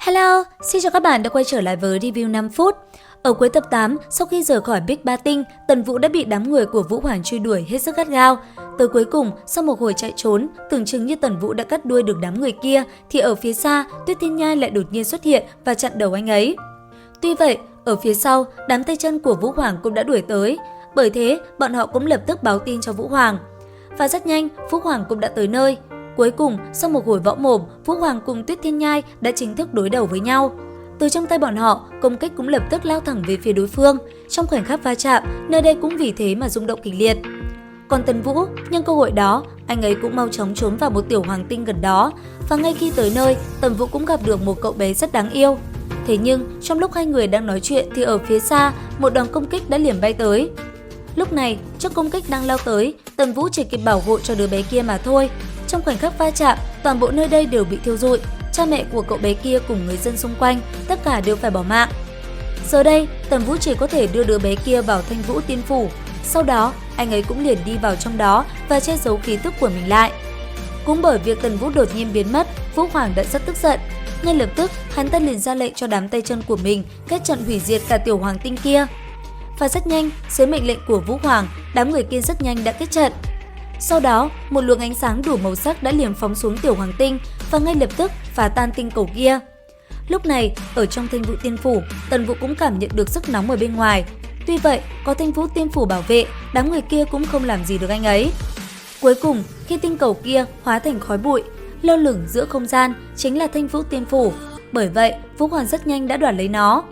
Hello, xin chào các bạn đã quay trở lại với review 5 phút. Ở cuối tập 8, sau khi rời khỏi Big Ba Tinh, Tần Vũ đã bị đám người của Vũ Hoàng truy đuổi hết sức gắt gao. Tới cuối cùng, sau một hồi chạy trốn, tưởng chừng như Tần Vũ đã cắt đuôi được đám người kia, thì ở phía xa, Tuyết Thiên Nhai lại đột nhiên xuất hiện và chặn đầu anh ấy. Tuy vậy, ở phía sau, đám tay chân của Vũ Hoàng cũng đã đuổi tới. Bởi thế, bọn họ cũng lập tức báo tin cho Vũ Hoàng. Và rất nhanh, Vũ Hoàng cũng đã tới nơi. Cuối cùng, sau một hồi võ mồm, Vũ Hoàng cùng Tuyết Thiên Nhai đã chính thức đối đầu với nhau. Từ trong tay bọn họ, công kích cũng lập tức lao thẳng về phía đối phương. Trong khoảnh khắc va chạm, nơi đây cũng vì thế mà rung động kịch liệt. Còn Tần Vũ, nhân cơ hội đó, anh ấy cũng mau chóng trốn vào một tiểu hoàng tinh gần đó. Và ngay khi tới nơi, Tần Vũ cũng gặp được một cậu bé rất đáng yêu. Thế nhưng, trong lúc hai người đang nói chuyện thì ở phía xa, một đòn công kích đã liềm bay tới. Lúc này, trước công kích đang lao tới, Tần Vũ chỉ kịp bảo hộ cho đứa bé kia mà thôi. Trong khoảnh khắc va chạm, toàn bộ nơi đây đều bị thiêu rụi. Cha mẹ của cậu bé kia cùng người dân xung quanh, tất cả đều phải bỏ mạng. Giờ đây, Tần Vũ chỉ có thể đưa đứa bé kia vào Thanh Vũ Tiên Phủ. Sau đó, anh ấy cũng liền đi vào trong đó và che giấu khí tức của mình lại. Cũng bởi việc Tần Vũ đột nhiên biến mất, Vũ Hoàng đã rất tức giận. Ngay lập tức, hắn ta liền ra lệnh cho đám tay chân của mình kết trận hủy diệt cả tiểu hoàng tinh kia. Và rất nhanh, dưới mệnh lệnh của Vũ Hoàng, đám người kia rất nhanh đã kết trận. Sau đó, một luồng ánh sáng đủ màu sắc đã liềm phóng xuống tiểu hoàng tinh và ngay lập tức phá tan tinh cầu kia. Lúc này, ở trong Thanh Vũ Tiên Phủ, Tần Vũ cũng cảm nhận được sức nóng ở bên ngoài. Tuy vậy, có Thanh Vũ Tiên Phủ bảo vệ, đám người kia cũng không làm gì được anh ấy. Cuối cùng, khi tinh cầu kia hóa thành khói bụi, lơ lửng giữa không gian chính là Thanh Vũ Tiên Phủ. Bởi vậy, Vũ Hoàng rất nhanh đã đoạt lấy nó.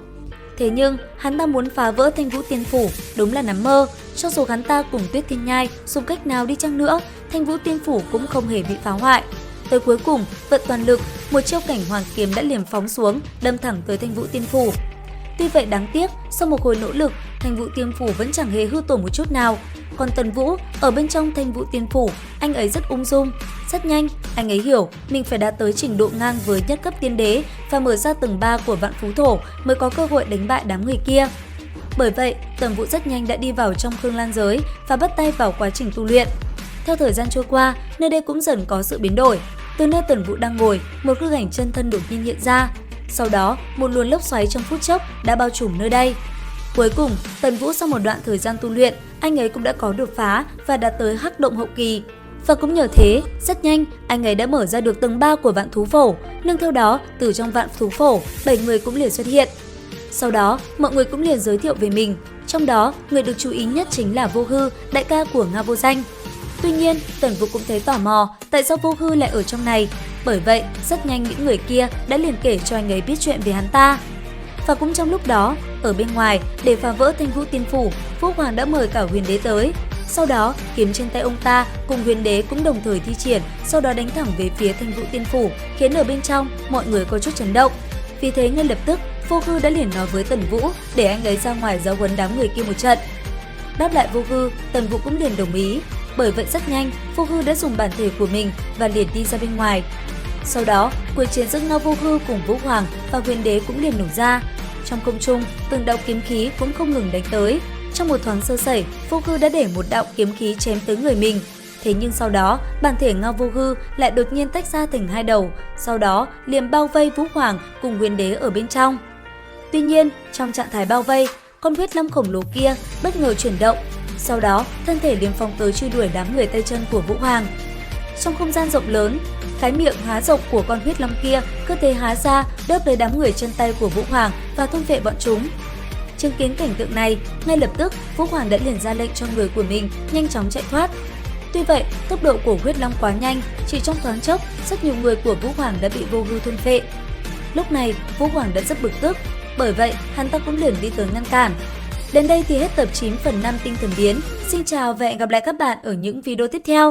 Thế nhưng, hắn ta muốn phá vỡ Thanh Vũ Tiên Phủ đúng là nằm mơ. Cho dù hắn ta cùng Tuyết Thiên Nhai dùng cách nào đi chăng nữa, Thanh Vũ Tiên Phủ cũng không hề bị phá hoại. Tới cuối cùng, vận toàn lực, một chiêu cảnh hoàng kiếm đã liềm phóng xuống, đâm thẳng tới Thanh Vũ Tiên Phủ. Tuy vậy đáng tiếc, sau một hồi nỗ lực, Thanh Vũ Tiên Phủ vẫn chẳng hề hư tổn một chút nào. Còn Tần Vũ, ở bên trong Thanh Vũ Tiên Phủ, anh ấy rất ung dung. Rất nhanh, anh ấy hiểu mình phải đạt tới trình độ ngang với nhất cấp tiên đế và mở ra tầng 3 của Vạn Phú Thổ mới có cơ hội đánh bại đám người kia. Bởi vậy, Tần Vũ rất nhanh đã đi vào trong Khương Lan giới và bắt tay vào quá trình tu luyện. Theo thời gian trôi qua, nơi đây cũng dần có sự biến đổi. Từ nơi Tần Vũ đang ngồi, một hư ảnh chân thân đột nhiên hiện ra. Sau đó, một luồng lốc xoáy trong phút chốc đã bao trùm nơi đây. Cuối cùng, Tần Vũ sau một đoạn thời gian tu luyện, anh ấy cũng đã có đột phá và đạt tới Hắc Động hậu kỳ. Và cũng nhờ thế, rất nhanh, anh ấy đã mở ra được tầng 3 của Vạn Thú Phổ. Nương theo đó, từ trong Vạn Thú Phổ, 7 người cũng liền xuất hiện. Sau đó, mọi người cũng liền giới thiệu về mình. Trong đó, người được chú ý nhất chính là Vô Hư, đại ca của Nga Vô Danh. Tuy nhiên, Tần Vũ cũng thấy tò mò tại sao Vô Hư lại ở trong này. Bởi vậy, rất nhanh những người kia đã liền kể cho anh ấy biết chuyện về hắn ta. Và cũng trong lúc đó, ở bên ngoài, để phá vỡ Thanh Vũ Tiên Phủ, Vũ Hoàng đã mời cả Huyền Đế tới. Sau đó, kiếm trên tay ông ta cùng Huyền Đế cũng đồng thời thi triển, sau đó đánh thẳng về phía Thanh Vũ Tiên Phủ, khiến ở bên trong mọi người có chút chấn động. Vì thế ngay lập tức, Vô Hư đã liền nói với Tần Vũ để anh ấy ra ngoài giáo huấn đám người kia một trận. Đáp lại Vô Hư, Tần Vũ cũng liền đồng ý. Bởi vậy rất nhanh, Vô Hư đã dùng bản thể của mình và liền đi ra bên ngoài. Sau đó, cuộc chiến giữa Ngao Vô Hư cùng Vũ Hoàng và Huyền Đế cũng liền nổ ra. Trong không trung, từng đạo kiếm khí cũng không ngừng đánh tới. Trong một thoáng sơ sẩy, Vô Hư đã để một đạo kiếm khí chém tới người mình. Thế nhưng sau đó, bản thể Ngao Vô Hư lại đột nhiên tách ra thành hai đầu, sau đó liền bao vây Vũ Hoàng cùng Huyền Đế ở bên trong. Tuy nhiên, trong trạng thái bao vây, con huyết long khổng lồ kia bất ngờ chuyển động. Sau đó, thân thể liền phóng tới truy đuổi đám người tay chân của Vũ Hoàng. Trong không gian rộng lớn, cái miệng há rộng của con huyết long kia cứ thế há ra đớp lấy đám người chân tay của Vũ Hoàng và thôn vệ bọn chúng. Chứng kiến cảnh tượng này, ngay lập tức Vũ Hoàng đã liền ra lệnh cho người của mình nhanh chóng chạy thoát. Tuy vậy, tốc độ của huyết long quá nhanh, chỉ trong thoáng chốc, rất nhiều người của Vũ Hoàng đã bị Vô Hư thôn phệ. Lúc này, Vũ Hoàng đã rất bực tức, bởi vậy hắn ta cũng liền đi tới ngăn cản. Đến đây thì hết tập 9 phần 5 Tinh Thần Biến. Xin chào và hẹn gặp lại các bạn ở những video tiếp theo.